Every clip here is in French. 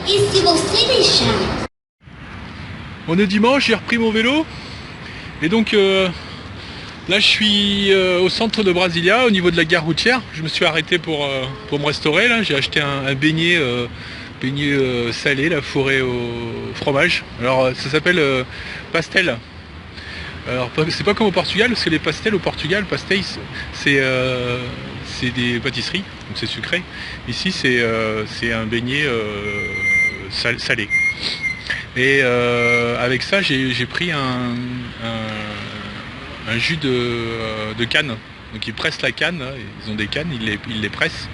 E se você deixar? On est dimanche, j'ai repris mon vélo. Et donc là je suis au centre de Brasilia, au niveau de la gare routière. Je me suis arrêté pour me restaurer. Là, j'ai acheté un beignet, salé, la fourré au fromage. Alors ça s'appelle pastel. Alors c'est pas comme au Portugal, parce que les pastels au Portugal, pastéis, c'est des pâtisseries, donc c'est sucré. Ici c'est un beignet salé. Et avec ça j'ai pris un jus de canne. Donc ils pressent la canne, là. Ils ont des cannes, ils les pressent.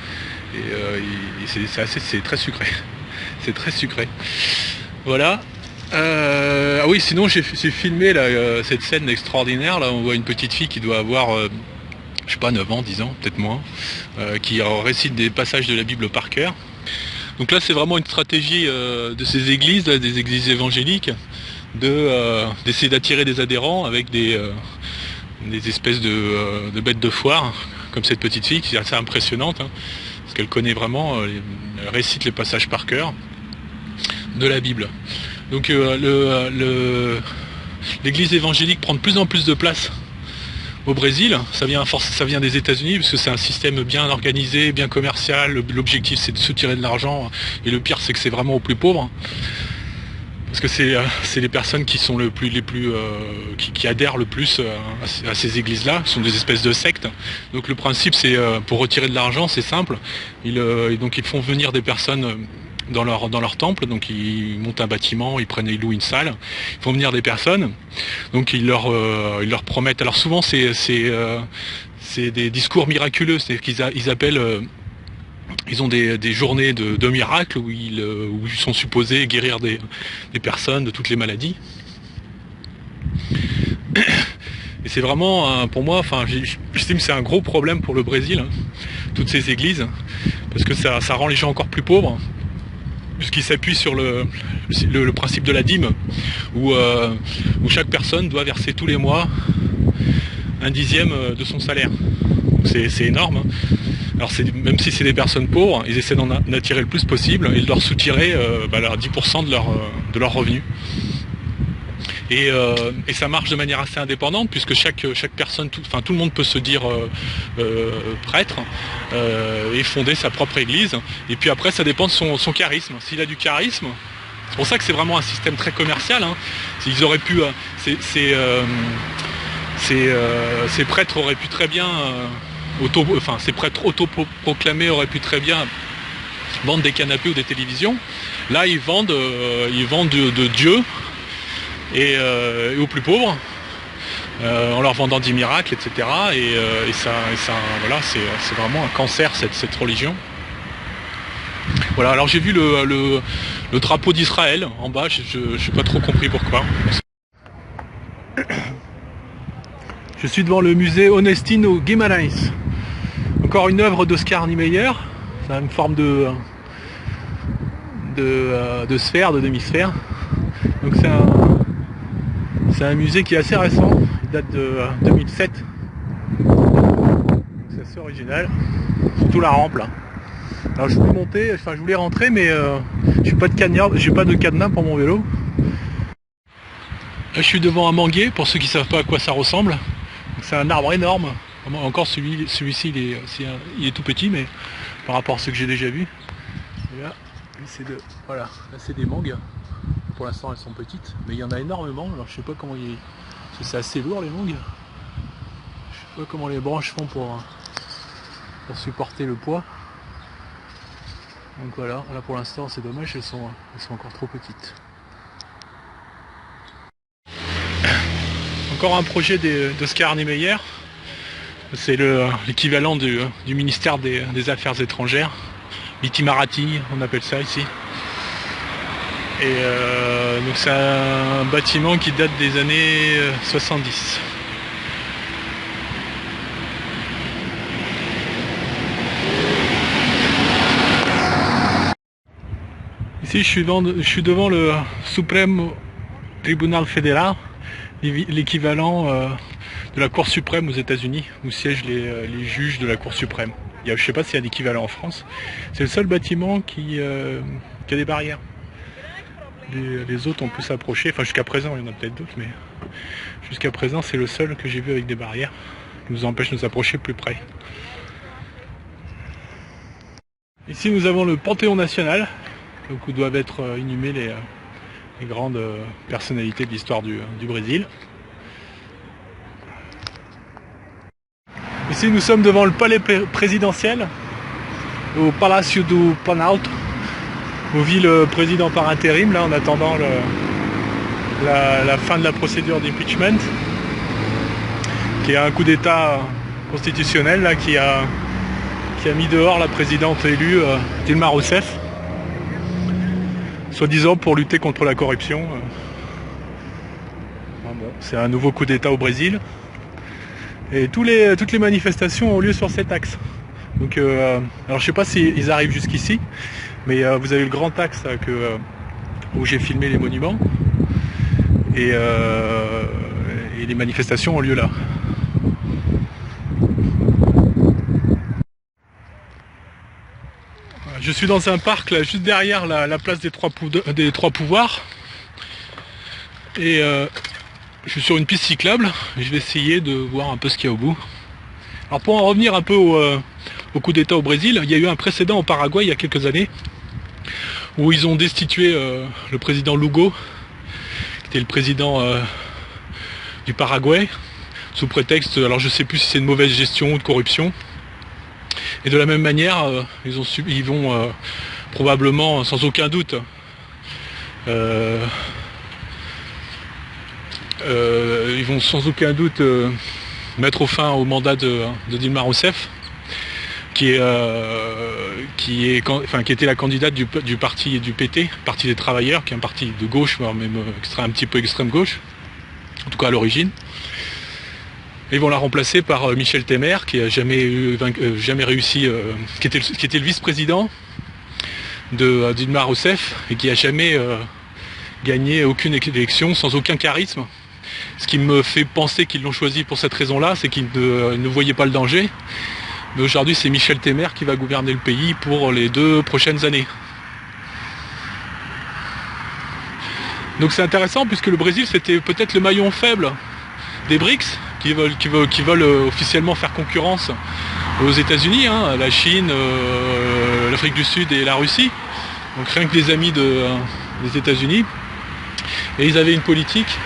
Et c'est très sucré. C'est très sucré. Voilà. Ah oui, sinon j'ai filmé là, cette scène extraordinaire. Là, on voit une petite fille qui doit avoir, je sais pas, 9 ans, 10 ans, peut-être moins, qui récite des passages de la Bible par cœur. Donc là, c'est vraiment une stratégie de ces églises, là, des églises évangéliques, d'essayer d'attirer des adhérents avec des espèces de bêtes de foire, comme cette petite fille, qui est assez impressionnante, hein, parce qu'elle connaît vraiment, elle récite les passages par cœur de la Bible. Donc l'église évangélique prend de plus en plus de place au Brésil. Ça vient des États-Unis, parce que c'est un système bien organisé, bien commercial. L'objectif, c'est de se tirer de l'argent, et le pire, c'est que c'est vraiment aux plus pauvres, parce que c'est les personnes qui sont qui adhèrent le plus à ces églises-là. Ce sont des espèces de sectes. Donc le principe, c'est pour retirer de l'argent, c'est simple. Donc ils font venir des personnes dans leur temple, donc ils montent un bâtiment, ils louent une salle, ils font venir des personnes, donc ils leur promettent. Alors souvent c'est des discours miraculeux, c'est-à-dire qu'ils appellent, ils ont des journées de miracles où ils sont supposés guérir des personnes de toutes les maladies. Et c'est vraiment, pour moi, enfin, j'estime que c'est un gros problème pour le Brésil, hein, toutes ces églises, parce que ça rend les gens encore plus pauvres, puisqu'il s'appuie sur le principe de la dîme, où chaque personne doit verser tous les mois un dixième de son salaire. C'est énorme, hein. Alors même si c'est des personnes pauvres, ils essaient d'en attirer le plus possible et de leur soutirer 10% de leur revenu. Et ça marche de manière assez indépendante, puisque chaque personne, tout le monde peut se dire prêtre et fonder sa propre église. Et puis après, ça dépend de son charisme. S'il a du charisme, c'est pour ça que c'est vraiment un système très commercial, hein. Ils auraient pu, ces prêtres auraient pu très bien, ces prêtres autoproclamés auraient pu très bien vendre des canapés ou des télévisions. Là, ils vendent de Dieu. Et aux plus pauvres, en leur vendant des miracles, etc. Et ça voilà, c'est vraiment un cancer, cette religion. Voilà, alors j'ai vu le drapeau d'Israël en bas, je n'ai pas trop compris pourquoi. Je suis devant le musée Honestino Guimarães. Encore une œuvre d'Oscar Niemeyer. C'est une forme de sphère, de demi-sphère. Donc c'est un musée qui est assez récent, il date de 2007. C'est assez original, surtout la rampe là. Alors je voulais rentrer, mais j'ai pas de cadenas pour mon vélo. Là je suis devant un manguier, pour ceux qui savent pas à quoi ça ressemble. C'est un arbre énorme. Encore celui-ci il est tout petit, mais par rapport à ceux que j'ai déjà vus. Et là c'est des mangues. Pour l'instant elles sont petites, mais il y en a énormément. Alors je sais pas comment parce que c'est assez lourd les mangues. Je sais pas comment les branches font pour supporter le poids. Donc voilà, là pour l'instant c'est dommage, elles sont encore trop petites. Encore un projet d'Oscar Niemeyer. C'est l'équivalent du ministère des Affaires étrangères. Itimarati, on appelle ça ici. Et donc c'est un bâtiment qui date des années 70. Ici je suis devant le Supremo Tribunal Federal, l'équivalent de la Cour suprême aux États-Unis, où siègent les juges de la Cour suprême. Je ne sais pas s'il y a un équivalent en France. C'est le seul bâtiment qui a des barrières. Les autres on peut s'approcher, enfin jusqu'à présent, il y en a peut-être d'autres, mais jusqu'à présent c'est le seul que j'ai vu avec des barrières qui nous empêchent de nous approcher plus près. Ici nous avons le Panthéon national, donc où doivent être inhumées les grandes personnalités de l'histoire du Brésil. Ici nous sommes devant le palais présidentiel, au Palácio do Planalto, où vit le président par intérim, là en attendant la fin de la procédure d'impeachment, qui est un coup d'état constitutionnel là, qui a mis dehors la présidente élue Dilma Rousseff, soi-disant pour lutter contre la corruption. Bon, c'est un nouveau coup d'état au Brésil. Et toutes les manifestations ont lieu sur cet axe. Donc, alors je sais pas s'ils arrivent jusqu'ici, mais vous avez le grand axe où j'ai filmé les monuments. Et les manifestations ont lieu là. Je suis dans un parc là, juste derrière la place des trois pouvoirs. Et je suis sur une piste cyclable. Je vais essayer de voir un peu ce qu'il y a au bout. Alors pour en revenir un peu au coup d'état au Brésil, il y a eu un précédent au Paraguay il y a quelques années, où ils ont destitué le président Lugo, qui était le président du Paraguay, sous prétexte, alors je sais plus si c'est de mauvaise gestion ou de corruption. Et de la même manière, ils vont probablement, sans aucun doute, mettre fin au mandat de Dilma Rousseff, qui était la candidate du parti du PT, Parti des Travailleurs, qui est un parti de gauche, voire même un petit peu extrême gauche, en tout cas à l'origine. Et ils vont la remplacer par Michel Temer, qui a jamais réussi, qui était le vice-président de Dilma Rousseff et qui a jamais gagné aucune élection, sans aucun charisme. Ce qui me fait penser qu'ils l'ont choisi pour cette raison-là, c'est qu'ils ne voyaient pas le danger. Mais aujourd'hui, c'est Michel Temer qui va gouverner le pays pour les 2 prochaines années. Donc c'est intéressant puisque le Brésil, c'était peut-être le maillon faible des BRICS, qui veulent officiellement faire concurrence aux États-Unis, hein, la Chine, l'Afrique du Sud et la Russie. Donc rien que des amis des États-Unis. Et ils avaient une politique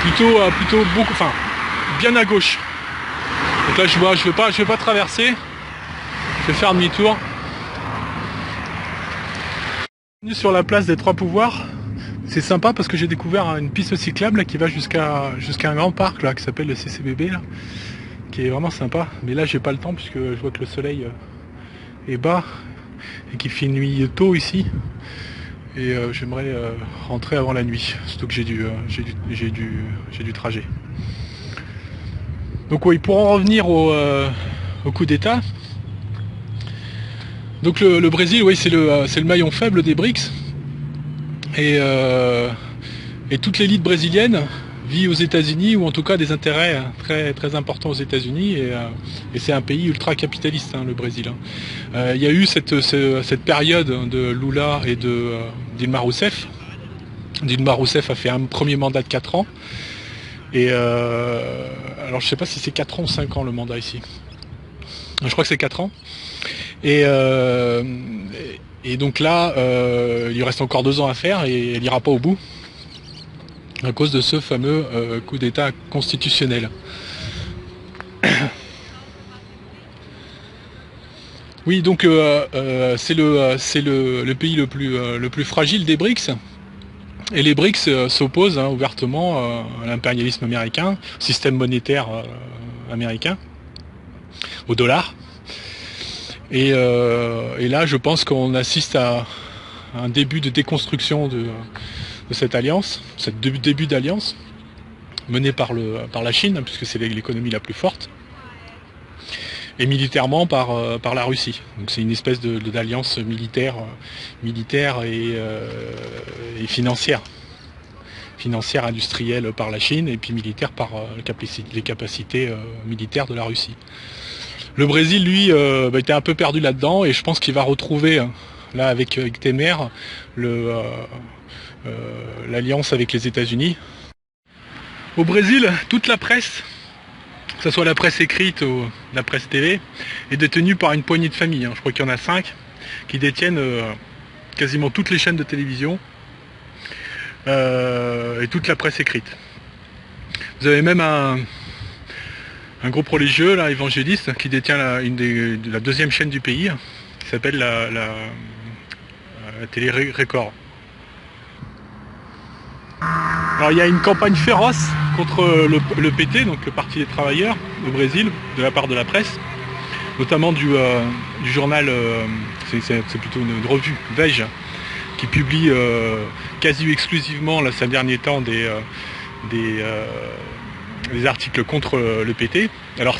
plutôt bien à gauche. Donc là je vais pas traverser, je vais faire demi-tour. Sur la place des Trois Pouvoirs. C'est sympa parce que j'ai découvert une piste cyclable là, qui va jusqu'à un grand parc là, qui s'appelle le CCBB, là, qui est vraiment sympa. Mais là j'ai pas le temps puisque je vois que le soleil est bas et qu'il fait nuit tôt ici. Et j'aimerais rentrer avant la nuit, surtout que j'ai du trajet. Donc oui, pour en revenir au coup d'état. Donc le Brésil, oui, c'est le maillon faible des BRICS. Et toute l'élite brésilienne vit aux États-Unis, ou en tout cas des intérêts très, très importants aux États-Unis, et c'est un pays ultra capitaliste, hein, le Brésil. Il y a eu cette période de Lula et de Dilma Rousseff. Dilma Rousseff a fait un premier mandat de 4 ans. Et alors je sais pas si c'est 4 ans ou 5 ans le mandat ici. Je crois que c'est 4 ans. Et donc là, il lui reste encore 2 ans à faire et elle n'ira pas au bout à cause de ce fameux coup d'état constitutionnel. Oui, donc c'est le pays le plus fragile des BRICS. Et les BRICS s'opposent ouvertement à l'impérialisme américain, au système monétaire américain, au dollar. Et là, je pense qu'on assiste à un début de déconstruction de cette alliance, ce début d'alliance, menée par la Chine, puisque c'est l'économie la plus forte, et militairement par la Russie. Donc c'est une espèce d'alliance militaire et financière. Financière, industrielle par la Chine, et puis militaire par les capacités militaires de la Russie. Le Brésil, lui, était un peu perdu là-dedans, et je pense qu'il va retrouver là avec Temer, l'alliance avec les États-Unis. Au Brésil, toute la presse, que ce soit la presse écrite ou la presse TV, est détenue par une poignée de familles. Je crois qu'il y en a 5 qui détiennent quasiment toutes les chaînes de télévision et toute la presse écrite. Vous avez même un groupe religieux, là, évangéliste, qui détient la deuxième chaîne du pays, qui s'appelle la Télé Record. Alors il y a une campagne féroce contre le PT, donc le Parti des Travailleurs au Brésil, de la part de la presse, notamment du journal, c'est plutôt une revue belge, qui publie quasi exclusivement là, ces derniers temps des articles contre le PT. Alors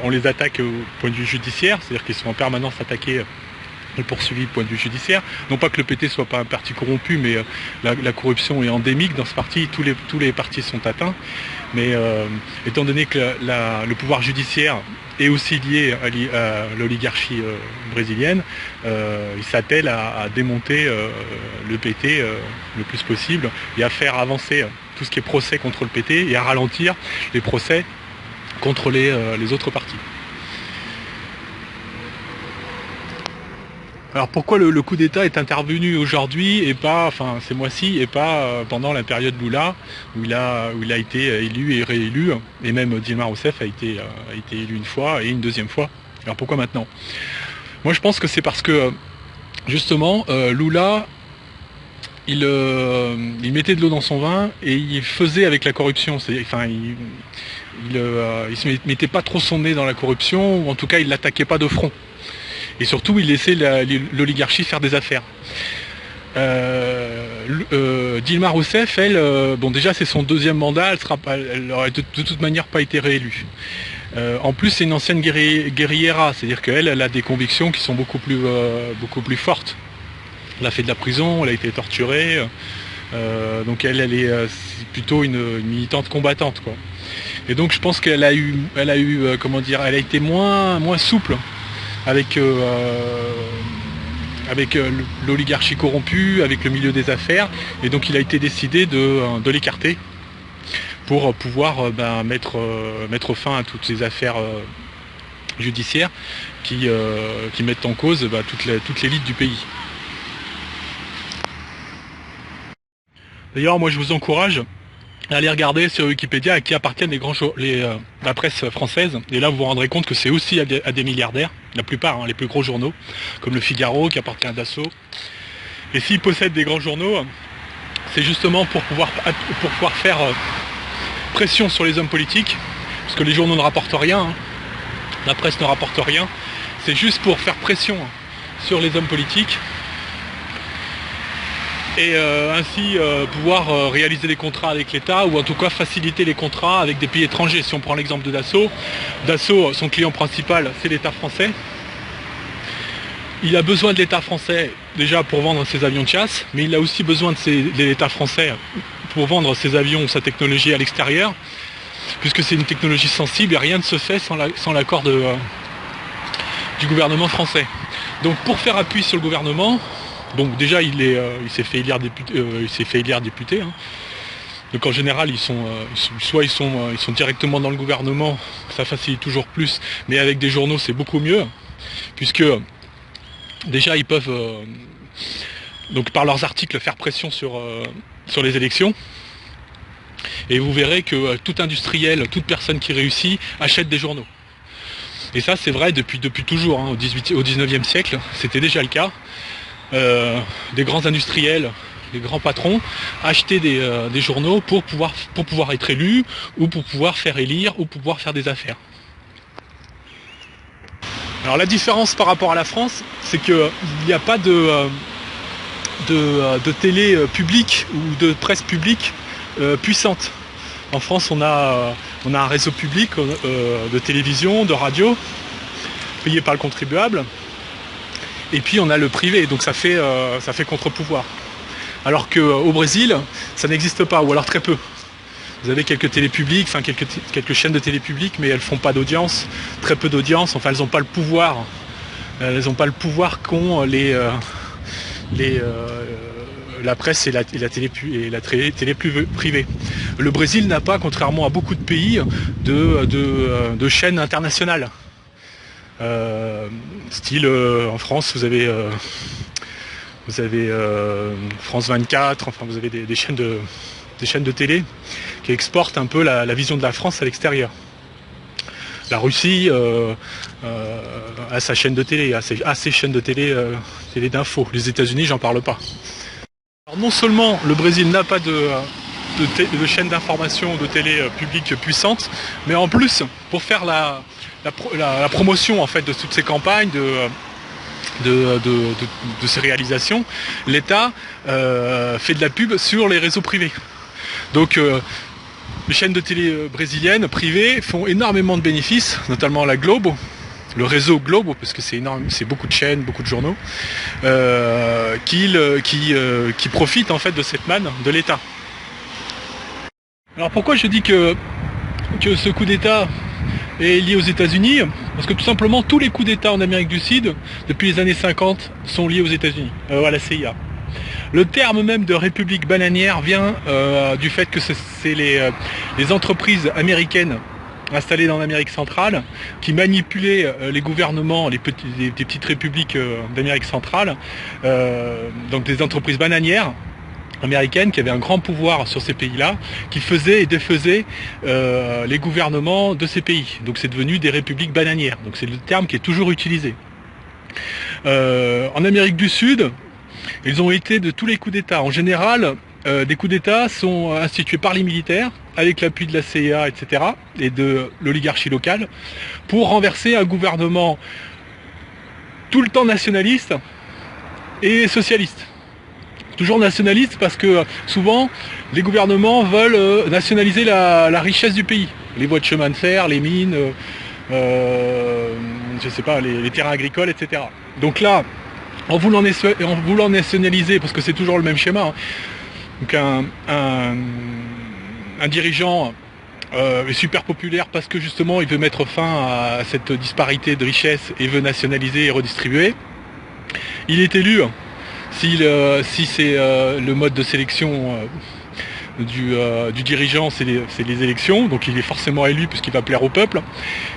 on les attaque au point de vue judiciaire, c'est-à-dire qu'ils sont en permanence attaqués et poursuivis du point de vue judiciaire. Non pas que le PT soit pas un parti corrompu, mais la corruption est endémique dans ce parti, tous les partis sont atteints. Mais étant donné que le pouvoir judiciaire est aussi lié à l'oligarchie brésilienne, il s'attelle à démonter le PT le plus possible et à faire avancer tout ce qui est procès contre le PT et à ralentir les procès contre les autres partis. Alors pourquoi le coup d'État est intervenu aujourd'hui et pas, enfin ces mois-ci, et pas pendant la période Lula où il a été élu et réélu, et même Dilma Rousseff a été élu une fois et une deuxième fois. Alors pourquoi maintenant? Moi je pense que c'est parce que justement Lula il mettait de l'eau dans son vin et il faisait avec la corruption, enfin il se mettait pas trop son nez dans la corruption, ou en tout cas il l'attaquait pas de front. Et surtout, il laissait l'oligarchie faire des affaires. Dilma Rousseff, elle, bon déjà c'est son deuxième mandat, elle n'aurait de toute manière pas été réélue. En plus, c'est une ancienne guerriera, c'est-à-dire qu'elle a des convictions qui sont beaucoup plus fortes. Elle a fait de la prison, elle a été torturée, donc elle est plutôt une militante combattante, quoi. Et donc je pense qu'elle a eu, comment dire, elle a été moins souple avec l'oligarchie corrompue, avec le milieu des affaires, et donc il a été décidé de l'écarter pour pouvoir mettre fin à toutes ces affaires judiciaires qui mettent en cause toute l'élite du pays. D'ailleurs, moi je vous encourage à aller regarder sur Wikipédia à qui appartiennent la presse française, et là vous vous rendrez compte que c'est aussi à des milliardaires, la plupart, les plus gros journaux, comme le Figaro qui appartient à Dassault. Et s'ils possèdent des grands journaux, c'est justement pour pouvoir faire pression sur les hommes politiques, parce que les journaux ne rapportent rien, la presse ne rapporte rien, c'est juste pour faire pression sur les hommes politiques, et ainsi pouvoir réaliser des contrats avec l'État, ou en tout cas faciliter les contrats avec des pays étrangers. Si on prend l'exemple de Dassault, son client principal c'est l'État français. Il a besoin de l'État français déjà pour vendre ses avions de chasse, mais il a aussi besoin de l'État français pour vendre ses avions, sa technologie à l'extérieur, puisque c'est une technologie sensible et rien ne se fait sans l'accord du gouvernement français. Donc pour faire appui sur le gouvernement, donc déjà il s'est fait élire député. Donc en général ils sont directement dans le gouvernement, ça facilite toujours plus, mais avec des journaux c'est beaucoup mieux, puisque déjà ils peuvent donc par leurs articles faire pression sur les élections. Et vous verrez que tout industriel, toute personne qui réussit achète des journaux. Et ça c'est vrai depuis toujours, au 19e siècle, c'était déjà le cas. Des grands industriels, des grands patrons achetaient des journaux pour pouvoir être élus, ou pour pouvoir faire élire, ou pour pouvoir faire des affaires. Alors la différence par rapport à la France, c'est qu'il n'y a pas de télé publique ou de presse publique puissante. En France, on a un réseau public de télévision, de radio, payé par le contribuable. Et puis on a le privé, donc ça fait contre-pouvoir. Alors qu'au Brésil, ça n'existe pas, ou alors très peu. Vous avez quelques télés publiques, enfin quelques chaînes de télé publiques, mais elles font pas d'audience, très peu d'audience, enfin elles n'ont pas le pouvoir. Elles n'ont pas le pouvoir qu'ont la presse et la télé privée. Le Brésil n'a pas, contrairement à beaucoup de pays, de chaînes internationales. Style en France, vous avez France 24, enfin vous avez des chaînes de télé qui exportent un peu la vision de la France à l'extérieur. La Russie a sa chaîne de télé, a ses chaînes de télé d'infos. Les États-Unis, j'en parle pas. Alors non seulement le Brésil n'a pas de chaîne d'information de télé publique puissante, mais en plus, pour faire la promotion en fait de toutes ces campagnes, de ces réalisations, l'État fait de la pub sur les réseaux privés. Donc les chaînes de télé brésiliennes privées font énormément de bénéfices, notamment la Globo, le réseau Globo, parce que c'est énorme, c'est beaucoup de chaînes, beaucoup de journaux, qui profitent en fait de cette manne de l'État. Alors pourquoi je dis que ce coup d'État est lié aux États-Unis? Parce que tout simplement tous les coups d'État en Amérique du Sud, depuis les années 50, sont liés aux États-Unis, à la CIA. Le terme même de république bananière vient du fait que c'est les entreprises américaines installées dans l'Amérique centrale qui manipulaient les gouvernements, des petites républiques d'Amérique centrale, donc des entreprises bananières américaines qui avaient un grand pouvoir sur ces pays-là, qui faisaient et défaisaient les gouvernements de ces pays. Donc c'est devenu des républiques bananières. Donc c'est le terme qui est toujours utilisé. En Amérique du Sud, ils ont été de tous les coups d'État. En général, des coups d'État sont institués par les militaires, avec l'appui de la CIA, etc., et de l'oligarchie locale, pour renverser un gouvernement tout le temps nationaliste et socialiste. Toujours nationaliste parce que souvent, les gouvernements veulent nationaliser la richesse du pays. Les voies de chemin de fer, les mines, je sais pas, les terrains agricoles, etc. Donc là, en voulant nationaliser, parce que c'est toujours le même schéma, hein, donc un dirigeant est super populaire parce que justement il veut mettre fin à cette disparité de richesse et veut nationaliser et redistribuer. Il est élu si c'est le mode de sélection du dirigeant, c'est les élections, donc il est forcément élu puisqu'il va plaire au peuple,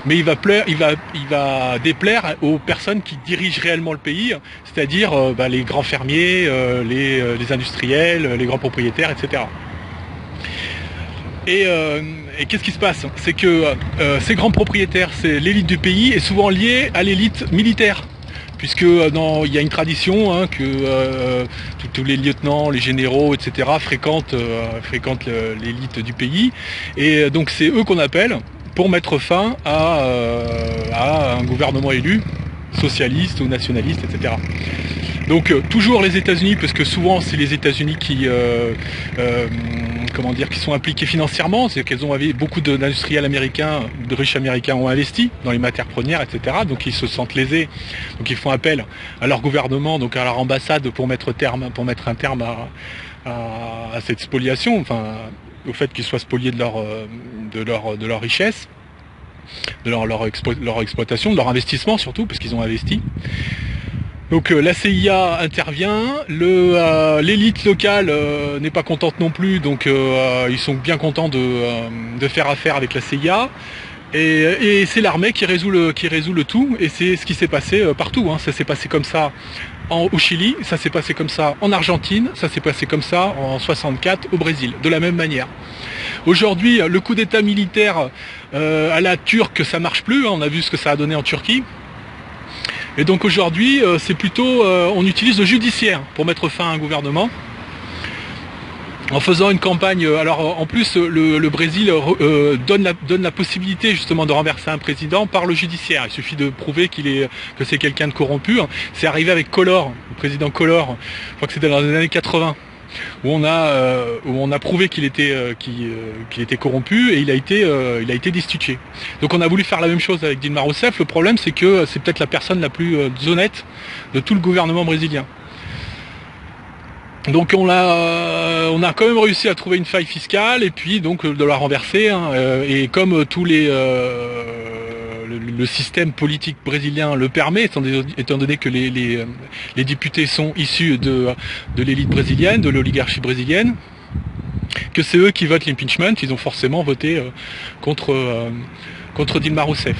mais il va déplaire aux personnes qui dirigent réellement le pays, c'est-à-dire les grands fermiers, les industriels, les grands propriétaires, etc. Et qu'est-ce qui se passe? C'est que ces grands propriétaires, c'est l'élite du pays, est souvent liée à l'élite militaire. Puisque il y a une tradition hein, que tous les lieutenants, les généraux, etc. fréquentent l'élite du pays. Et donc c'est eux qu'on appelle pour mettre fin à un gouvernement élu, socialiste ou nationaliste, etc. Donc toujours les États-Unis, parce que souvent c'est les États-Unis qui sont impliqués financièrement, c'est qu'elles ont beaucoup d'industriels américains, de riches américains ont investi dans les matières premières, etc. Donc ils se sentent lésés, donc ils font appel à leur gouvernement, donc à leur ambassade pour mettre un terme à cette spoliation, enfin au fait qu'ils soient spoliés de leur richesse, de leur exploitation, de leur investissement surtout, parce qu'ils ont investi. Donc la CIA intervient, l'élite locale n'est pas contente non plus, donc ils sont bien contents de faire affaire avec la CIA. Et c'est l'armée qui résout le tout, et c'est ce qui s'est passé partout. Hein. Ça s'est passé comme ça au Chili, ça s'est passé comme ça en Argentine, ça s'est passé comme ça en 64 au Brésil, de la même manière. Aujourd'hui, le coup d'état militaire à la turque, ça marche plus, hein. On a vu ce que ça a donné en Turquie. Et donc aujourd'hui, c'est plutôt, on utilise le judiciaire pour mettre fin à un gouvernement, en faisant une campagne. Alors en plus, le Brésil donne la possibilité justement de renverser un président par le judiciaire. Il suffit de prouver que c'est quelqu'un de corrompu. C'est arrivé avec Collor, le président Collor, je crois que c'était dans les années 80. Où on a prouvé qu'il était corrompu et il a été destitué. Donc on a voulu faire la même chose avec Dilma Rousseff. Le problème c'est que c'est peut-être la personne la plus honnête de tout le gouvernement brésilien. Donc on a quand même réussi à trouver une faille fiscale et puis donc de la renverser. Hein, et comme tous les le système politique brésilien le permet, étant donné que les députés sont issus de l'élite brésilienne, de l'oligarchie brésilienne, que c'est eux qui votent l'impeachment, ils ont forcément voté contre Dilma Rousseff.